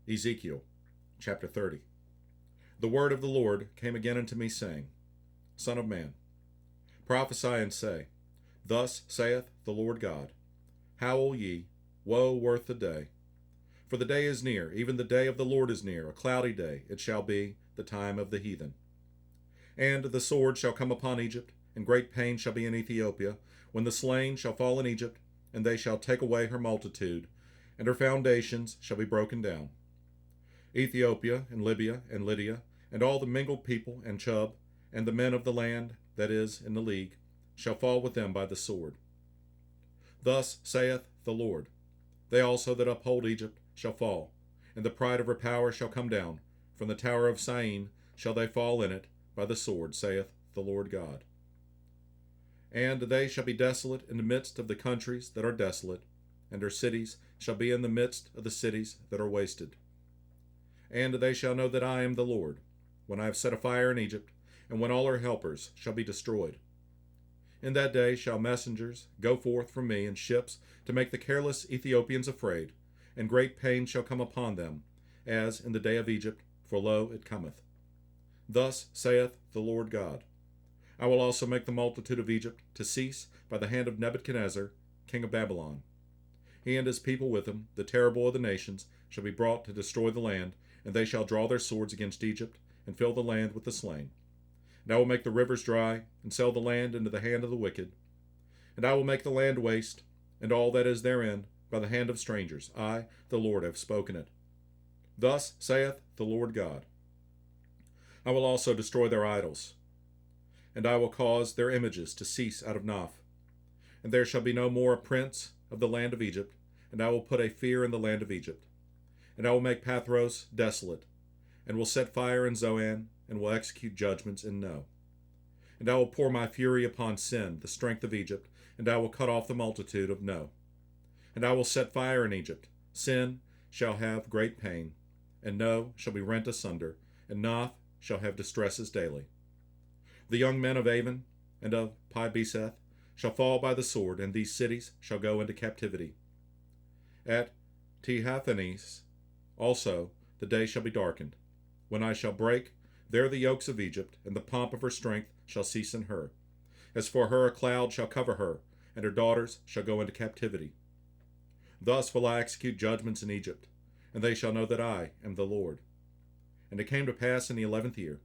Ezekiel chapter 30. The word of the Lord came again unto me, saying, Son of man, prophesy and say, Thus saith the Lord God, Howl ye, woe worth the day. For the day is near, even the day of the Lord is near, a cloudy day it shall be, the time of the heathen. And the sword shall come upon Egypt, and great pain shall be in Ethiopia, when the slain shall fall in Egypt, and they shall take away her multitude, and her foundations shall be broken down. Ethiopia, and Libya, and Lydia, and all the mingled people, and Chub, and the men of the land that is in the league, shall fall with them by the sword. Thus saith the Lord, They also that uphold Egypt shall fall, and the pride of her power shall come down. From the tower of Syene shall they fall in it by the sword, saith the Lord God. And they shall be desolate in the midst of the countries that are desolate, and her cities shall be in the midst of the cities that are wasted. And they shall know that I am the Lord, when I have set a fire in Egypt, and when all her helpers shall be destroyed. In that day shall messengers go forth from me in ships to make the careless Ethiopians afraid, and great pain shall come upon them, as in the day of Egypt, for lo, it cometh. Thus saith the Lord God, I will also make the multitude of Egypt to cease by the hand of Nebuchadnezzar, king of Babylon. He and his people with him, the terrible of the nations, shall be brought to destroy the land, and they shall draw their swords against Egypt, and fill the land with the slain. And I will make the rivers dry, and sell the land into the hand of the wicked. And I will make the land waste, and all that is therein, by the hand of strangers. I, the Lord, have spoken it. Thus saith the Lord God, I will also destroy their idols, and I will cause their images to cease out of Noph. And there shall be no more a prince of the land of Egypt, and I will put a fear in the land of Egypt. And I will make Pathros desolate, and will set fire in Zoan, and will execute judgments in No. And I will pour my fury upon Sin, the strength of Egypt, and I will cut off the multitude of No. And I will set fire in Egypt. Sin shall have great pain, and No shall be rent asunder, and Noph shall have distresses daily. The young men of Avon and of Pi-beseth shall fall by the sword, and these cities shall go into captivity. At Tehaphnehes also the day shall be darkened, when I shall break there the yokes of Egypt, and the pomp of her strength shall cease in her. As for her, a cloud shall cover her, and her daughters shall go into captivity. Thus will I execute judgments in Egypt, and they shall know that I am the Lord. And it came to pass in the 11th year,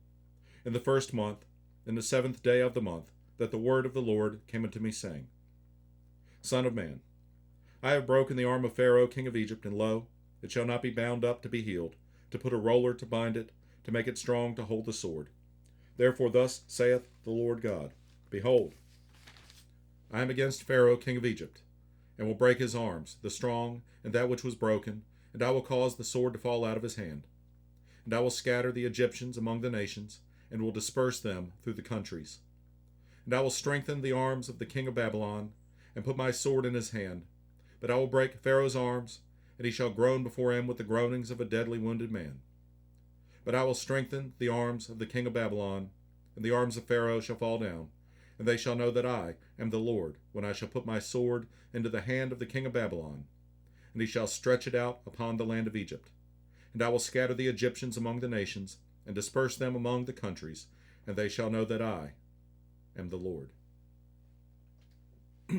in the 1st month, in the 7th day of the month, that the word of the Lord came unto me, saying, Son of man, I have broken the arm of Pharaoh king of Egypt, and lo, it shall not be bound up to be healed, to put a roller to bind it, to make it strong to hold the sword. Therefore thus saith the Lord God, Behold, I am against Pharaoh king of Egypt, and will break his arms, the strong, and that which was broken, and I will cause the sword to fall out of his hand. And I will scatter the Egyptians among the nations, and will disperse them through the countries. And I will strengthen the arms of the king of Babylon, and put my sword in his hand. But I will break Pharaoh's arms, and he shall groan before him with the groanings of a deadly wounded man. But I will strengthen the arms of the king of Babylon, and the arms of Pharaoh shall fall down, and they shall know that I am the Lord, when I shall put my sword into the hand of the king of Babylon, and he shall stretch it out upon the land of Egypt. And I will scatter the Egyptians among the nations, and disperse them among the countries, and they shall know that I am the Lord.